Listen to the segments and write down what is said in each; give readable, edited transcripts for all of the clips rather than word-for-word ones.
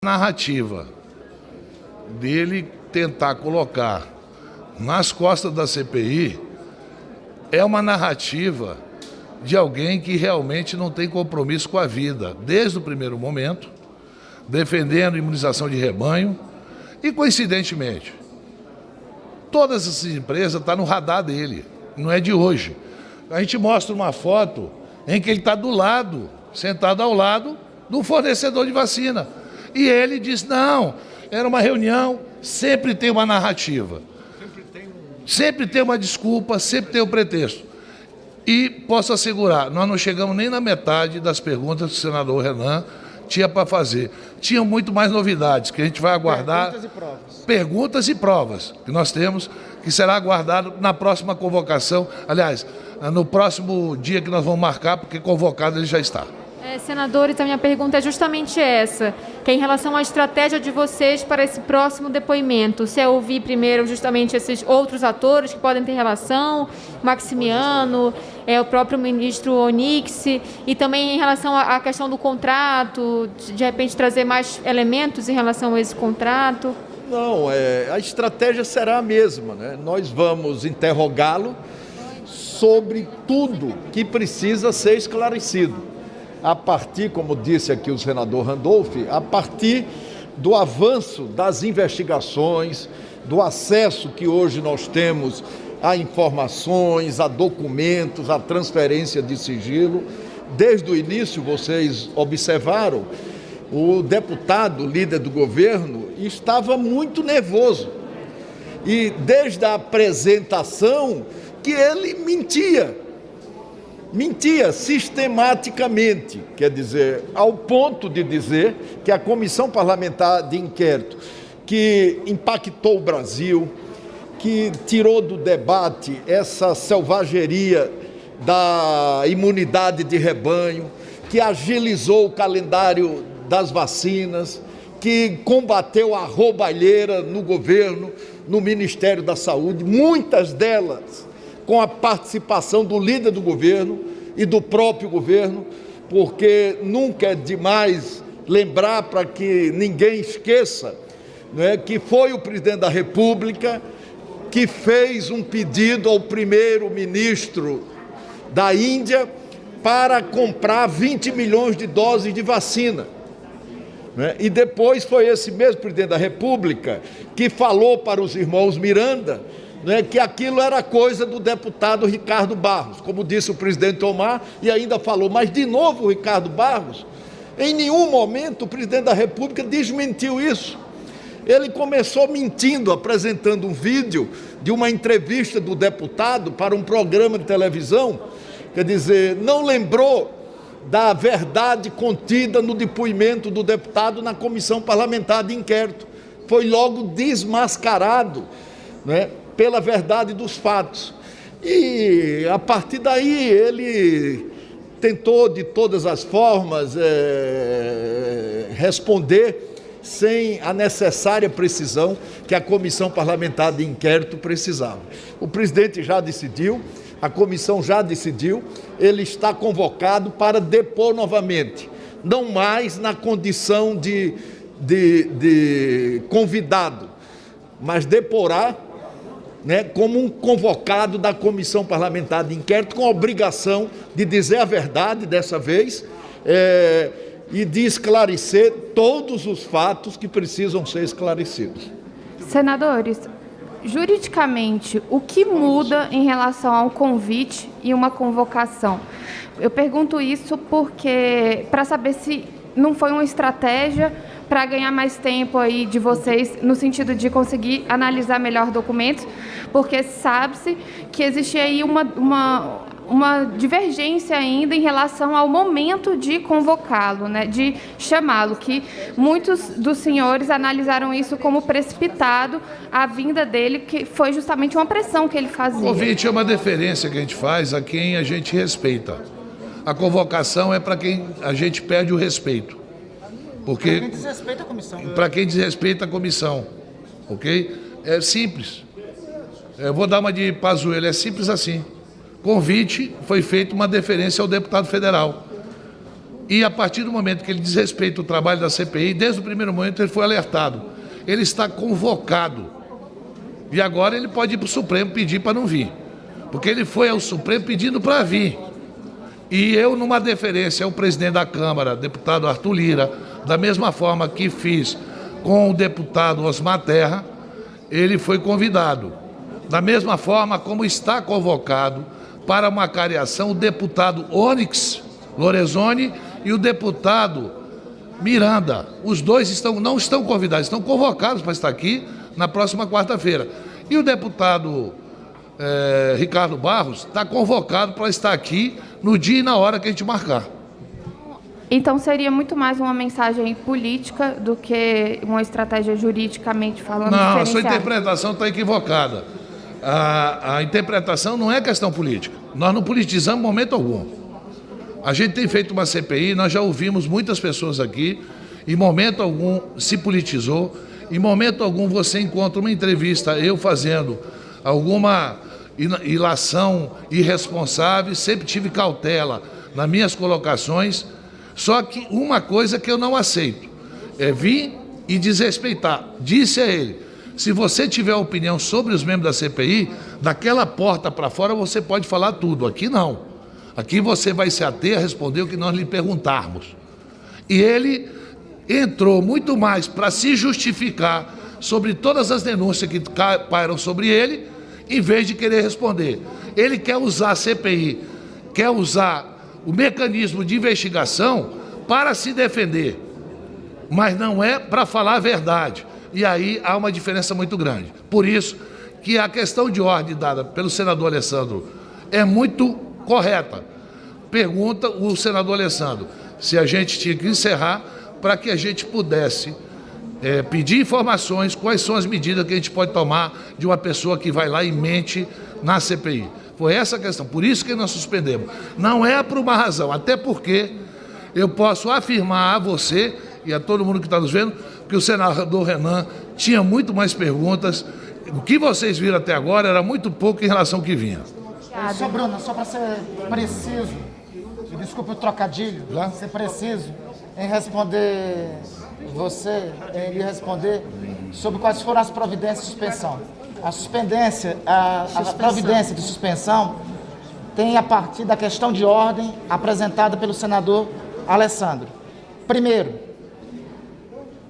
Narrativa dele tentar colocar nas costas da CPI é uma narrativa de alguém que realmente não tem compromisso com a vida, desde o primeiro momento, defendendo imunização de rebanho e, coincidentemente, todas essas empresas estão no radar dele, não é de hoje. A gente mostra uma foto em que ele está do lado, sentado ao lado do fornecedor de vacina. E ele diz, não, era uma reunião, sempre tem uma narrativa. Sempre tem uma desculpa, sempre tem um pretexto. E posso assegurar, nós não chegamos nem na metade das perguntas que o senador Renan tinha para fazer. Tinha muito mais novidades, que a gente vai aguardar. Perguntas e provas. Perguntas e provas, que nós temos, que será aguardado na próxima convocação. Aliás, no próximo dia que nós vamos marcar, porque convocado ele já está. Senadores, a minha pergunta é justamente essa, que é em relação à estratégia de vocês para esse próximo depoimento. Se é ouvir primeiro justamente esses outros atores que podem ter relação, Maximiano, o próprio ministro Onyx, e também em relação à questão do contrato, de repente trazer mais elementos em relação a esse contrato? Não, a estratégia será a mesma, né? Nós vamos interrogá-lo sobre tudo que precisa ser esclarecido. A partir, como disse aqui o senador Randolph, a partir do avanço das investigações, do acesso que hoje nós temos a informações, a documentos, a transferência de sigilo. Desde o início, vocês observaram, o deputado, líder do governo, estava muito nervoso. E desde a apresentação que ele mentia sistematicamente, quer dizer, ao ponto de dizer que a Comissão Parlamentar de Inquérito, que impactou o Brasil, que tirou do debate essa selvageria da imunidade de rebanho, que agilizou o calendário das vacinas, que combateu a roubalheira no governo, no Ministério da Saúde, muitas delas com a participação do líder do governo e do próprio governo, porque nunca é demais lembrar, para que ninguém esqueça, né, que foi o presidente da República que fez um pedido ao primeiro-ministro da Índia para comprar 20 milhões de doses de vacina. Né? E depois foi esse mesmo presidente da República que falou para os irmãos Miranda, né, que aquilo era coisa do deputado Ricardo Barros, como disse o presidente Omar, e ainda falou, mas de novo o Ricardo Barros, em nenhum momento o presidente da República desmentiu isso. Ele começou mentindo, apresentando um vídeo de uma entrevista do deputado para um programa de televisão, quer dizer, não lembrou da verdade contida no depoimento do deputado na Comissão Parlamentar de Inquérito. Foi logo desmascarado, né, pela verdade dos fatos. E, a partir daí, ele tentou, de todas as formas, responder sem a necessária precisão que a Comissão Parlamentar de Inquérito precisava. O presidente já decidiu, a comissão já decidiu, ele está convocado para depor novamente, não mais na condição de convidado, mas deporá, né, como um convocado da Comissão Parlamentar de Inquérito, com a obrigação de dizer a verdade dessa vez e de esclarecer todos os fatos que precisam ser esclarecidos. Senadores, juridicamente, o que muda em relação ao convite e uma convocação? Eu pergunto isso porque, para saber se não foi uma estratégia para ganhar mais tempo aí de vocês, no sentido de conseguir analisar melhor documentos, porque sabe-se que existe aí uma divergência ainda em relação ao momento de convocá-lo, né, de chamá-lo, que muitos dos senhores analisaram isso como precipitado, a vinda dele, que foi justamente uma pressão que ele fazia. O convite é uma deferência que a gente faz a quem a gente respeita. A convocação é para quem a gente perde o respeito. Porque para quem desrespeita a comissão. Para quem desrespeita a comissão, ok? É simples. Eu vou dar uma de Pazuello, é simples assim. Convite foi feito uma deferência ao deputado federal. E a partir do momento que ele desrespeita o trabalho da CPI, desde o primeiro momento ele foi alertado. Ele está convocado. E agora ele pode ir para o Supremo pedir para não vir. Porque ele foi ao Supremo pedindo para vir. E eu, numa deferência ao presidente da Câmara, deputado Arthur Lira, da mesma forma que fiz com o deputado Osmar Terra, ele foi convidado. Da mesma forma como está convocado para uma cariação o deputado Onyx Lorenzoni e o deputado Miranda. Os dois não estão convidados, estão convocados para estar aqui na próxima quarta-feira. E o deputado Ricardo Barros está convocado para estar aqui no dia e na hora que a gente marcar. Então seria muito mais uma mensagem política do que uma estratégia juridicamente falando? Não, a sua interpretação está equivocada. A interpretação não é questão política. Nós não politizamos em momento algum. A gente tem feito uma CPI, nós já ouvimos muitas pessoas aqui, em momento algum se politizou, em momento algum você encontra uma entrevista, eu fazendo alguma ilação irresponsável, sempre tive cautela nas minhas colocações, só que uma coisa que eu não aceito é vir e desrespeitar. Disse a ele, se você tiver opinião sobre os membros da CPI, daquela porta para fora você pode falar tudo, aqui não. Aqui você vai se ater a responder o que nós lhe perguntarmos. E ele entrou muito mais para se justificar sobre todas as denúncias que pairam sobre ele, em vez de querer responder. Ele quer usar a CPI, quer usar o mecanismo de investigação para se defender, mas não é para falar a verdade. E aí há uma diferença muito grande. Por isso que a questão de ordem dada pelo senador Alessandro é muito correta. Pergunta o senador Alessandro se a gente tinha que encerrar para que a gente pudesse pedir informações, quais são as medidas que a gente pode tomar de uma pessoa que vai lá e mente na CPI. Foi essa a questão, por isso que nós suspendemos. Não é por uma razão, até porque eu posso afirmar a você e a todo mundo que está nos vendo que o senador Renan tinha muito mais perguntas. O que vocês viram até agora era muito pouco em relação ao que vinha. Só, Bruno, só para ser preciso, desculpe o trocadilho, ser preciso em responder em responder sobre quais foram as providências de suspensão. A providência de suspensão tem a partir da questão de ordem apresentada pelo senador Alessandro. Primeiro,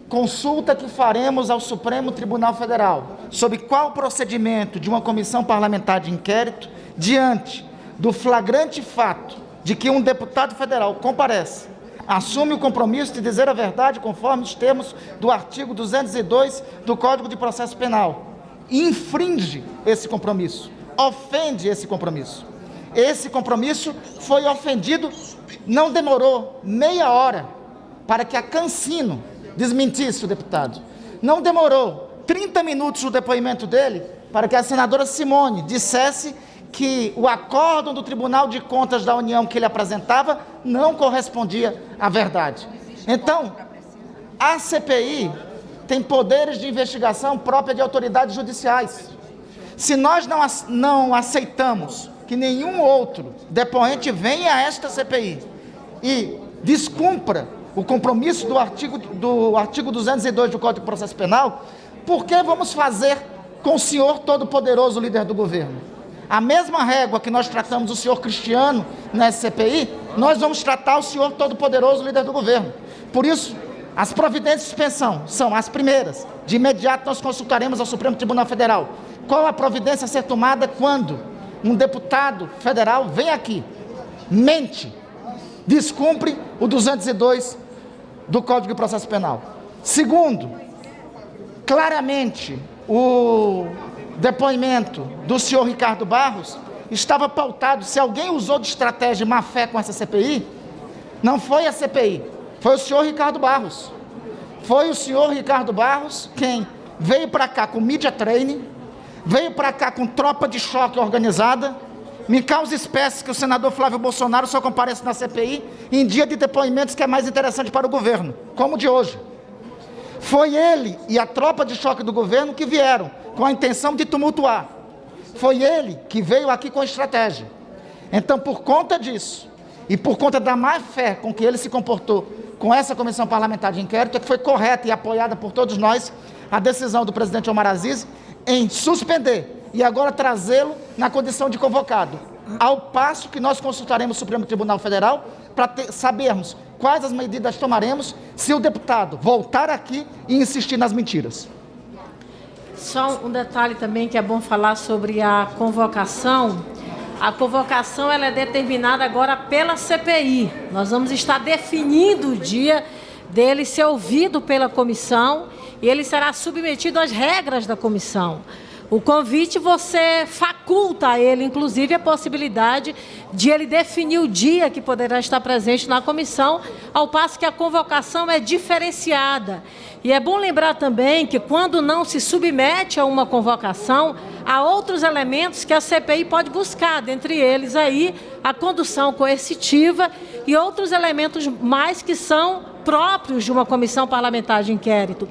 consulta que faremos ao Supremo Tribunal Federal sobre qual procedimento de uma comissão parlamentar de inquérito diante do flagrante fato de que um deputado federal comparece, assume o compromisso de dizer a verdade conforme os termos do artigo 202 do Código de Processo Penal, infringe esse compromisso, ofende esse compromisso. Esse compromisso foi ofendido, não demorou meia hora para que a Cancino desmentisse o deputado. Não demorou 30 minutos o depoimento dele para que a senadora Simone dissesse que o acórdão do Tribunal de Contas da União que ele apresentava não correspondia à verdade. Então, a CPI tem poderes de investigação própria de autoridades judiciais. Se nós não aceitamos que nenhum outro depoente venha a esta CPI e descumpra o compromisso do artigo 202 do Código de Processo Penal, por que vamos fazer com o senhor todo-poderoso líder do governo? A mesma régua que nós tratamos o senhor Cristiano na CPI, nós vamos tratar o senhor todo-poderoso líder do governo. Por isso, as providências de suspensão são as primeiras. De imediato nós consultaremos ao Supremo Tribunal Federal. Qual a providência a ser tomada quando um deputado federal vem aqui, mente, descumpre o 202 do Código de Processo Penal? Segundo, claramente o depoimento do senhor Ricardo Barros estava pautado, se alguém usou de estratégia de má-fé com essa CPI, não foi a CPI, foi o senhor Ricardo Barros. Foi o senhor Ricardo Barros quem veio para cá com media training, veio para cá com tropa de choque organizada. Me causa espécie que o senador Flávio Bolsonaro só compareça na CPI em dia de depoimentos que é mais interessante para o governo, como o de hoje. Foi ele e a tropa de choque do governo que vieram com a intenção de tumultuar. Foi ele que veio aqui com estratégia. Então, por conta disso, e por conta da má fé com que ele se comportou com essa comissão parlamentar de inquérito, é que foi correta e apoiada por todos nós a decisão do presidente Omar Aziz em suspender e agora trazê-lo na condição de convocado, ao passo que nós consultaremos o Supremo Tribunal Federal para sabermos quais as medidas tomaremos se o deputado voltar aqui e insistir nas mentiras. Só um detalhe também que é bom falar sobre a convocação. A convocação ela é determinada agora pela CPI. Nós vamos estar definindo o dia dele ser ouvido pela comissão e ele será submetido às regras da comissão. O convite você faculta a ele, inclusive, a possibilidade de ele definir o dia que poderá estar presente na comissão, ao passo que a convocação é diferenciada. E é bom lembrar também que quando não se submete a uma convocação, há outros elementos que a CPI pode buscar, dentre eles aí a condução coercitiva e outros elementos mais que são próprios de uma comissão parlamentar de inquérito.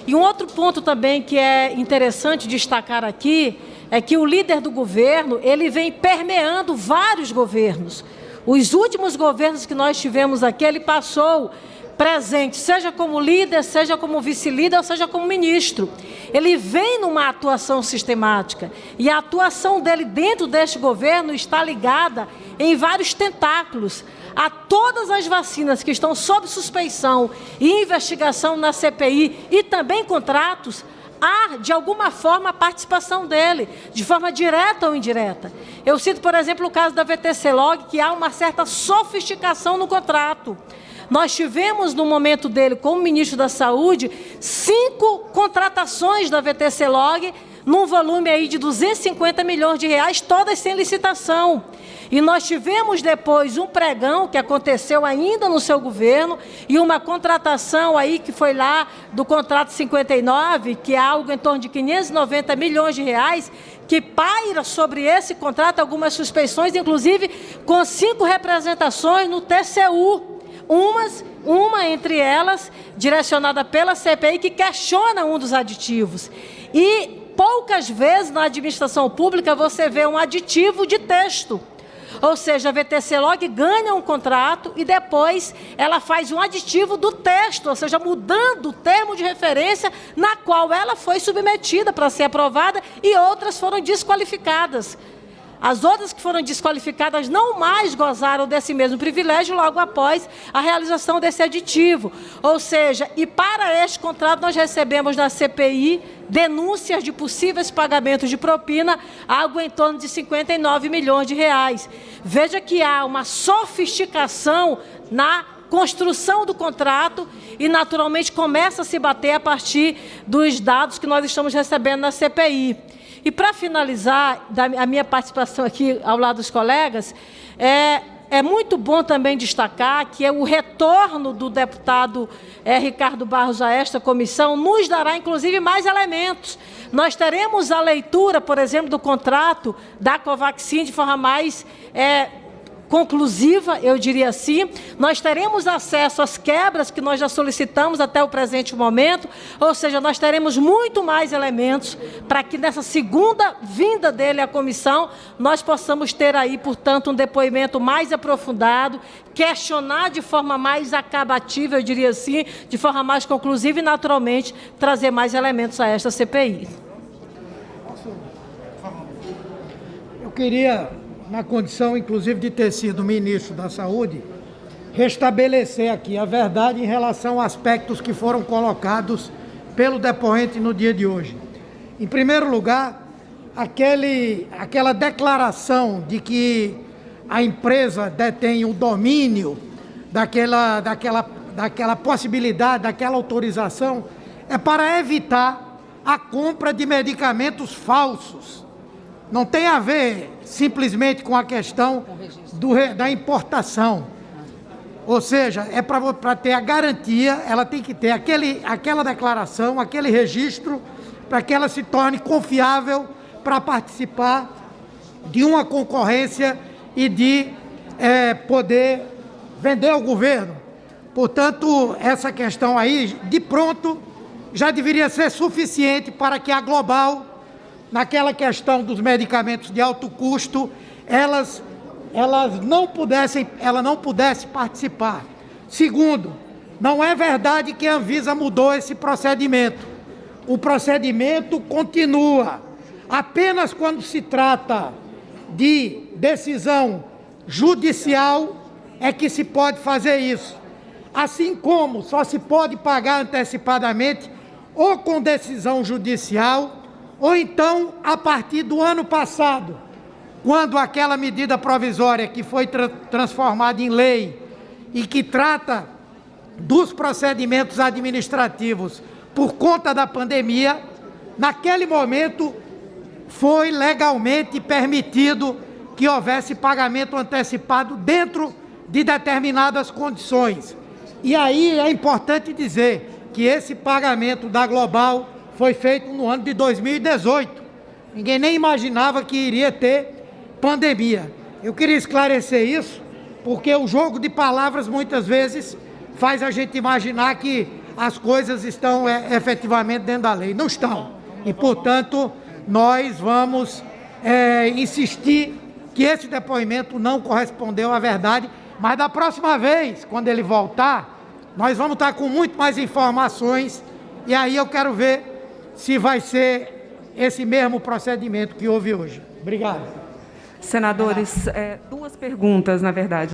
E um outro ponto também que é interessante destacar aqui é que o líder do governo, ele vem permeando vários governos. Os últimos governos que nós tivemos aqui, ele passou presente, seja como líder, seja como vice-líder, ou seja como ministro. Ele vem numa atuação sistemática e a atuação dele dentro deste governo está ligada em vários tentáculos a todas as vacinas que estão sob suspeição e investigação na CPI e também contratos. Há, de alguma forma, a participação dele, de forma direta ou indireta. Eu cito, por exemplo, o caso da VTC-Log, que há uma certa sofisticação no contrato. Nós tivemos, no momento dele, como ministro da Saúde, 5 contratações da VTC-Log, num volume aí de 250 milhões de reais, todas sem licitação. E nós tivemos depois um pregão que aconteceu ainda no seu governo e uma contratação aí que foi lá do contrato 59, que é algo em torno de 590 milhões de reais, que paira sobre esse contrato algumas suspeições, inclusive com 5 representações no TCU. Uma entre elas direcionada pela CPI que questiona um dos aditivos. E poucas vezes na administração pública você vê um aditivo de texto. Ou seja, a VTC-Log ganha um contrato e depois ela faz um aditivo do texto, ou seja, mudando o termo de referência na qual ela foi submetida para ser aprovada e outras foram desqualificadas. As outras que foram desqualificadas não mais gozaram desse mesmo privilégio logo após a realização desse aditivo. Ou seja, e para este contrato nós recebemos na CPI denúncias de possíveis pagamentos de propina, algo em torno de 59 milhões de reais. Veja que há uma sofisticação na construção do contrato e, naturalmente, começa a se bater a partir dos dados que nós estamos recebendo na CPI. E, para finalizar a minha participação aqui ao lado dos colegas, é muito bom também destacar que o retorno do deputado Ricardo Barros a esta comissão nos dará, inclusive, mais elementos. Nós teremos a leitura, por exemplo, do contrato da Covaxin de forma mais conclusiva, eu diria assim. Nós teremos acesso às quebras que nós já solicitamos até o presente momento, ou seja, nós teremos muito mais elementos para que nessa segunda vinda dele à comissão, nós possamos ter aí, portanto, um depoimento mais aprofundado, questionar de forma mais acabativa, eu diria assim, de forma mais conclusiva e, naturalmente, trazer mais elementos a esta CPI. Eu queria, na condição, inclusive, de ter sido ministro da Saúde, restabelecer aqui a verdade em relação a aspectos que foram colocados pelo depoente no dia de hoje. Em primeiro lugar, aquela declaração de que a empresa detém o domínio daquela possibilidade, daquela autorização, é para evitar a compra de medicamentos falsos. Não tem a ver simplesmente com a questão da importação. Ou seja, é para ter a garantia, ela tem que ter aquela declaração, aquele registro, para que ela se torne confiável para participar de uma concorrência e de poder vender ao governo. Portanto, essa questão aí, de pronto, já deveria ser suficiente para que a Global, naquela questão dos medicamentos de alto custo, elas ela não pudesse participar. Segundo, não é verdade que a Anvisa mudou esse procedimento. O procedimento continua. Apenas quando se trata de decisão judicial é que se pode fazer isso. Assim como só se pode pagar antecipadamente ou com decisão judicial, ou então a partir do ano passado, quando aquela medida provisória que foi transformada em lei e que trata dos procedimentos administrativos por conta da pandemia, naquele momento foi legalmente permitido que houvesse pagamento antecipado dentro de determinadas condições. E aí é importante dizer que esse pagamento da Global foi feito no ano de 2018. Ninguém nem imaginava que iria ter pandemia. Eu queria esclarecer isso, porque o jogo de palavras muitas vezes faz a gente imaginar que as coisas estão efetivamente dentro da lei. Não estão. E, portanto, nós vamos insistir que esse depoimento não correspondeu à verdade, mas da próxima vez, quando ele voltar, nós vamos estar com muito mais informações e aí eu quero ver se vai ser esse mesmo procedimento que houve hoje. Obrigado. Senadores, duas perguntas, na verdade.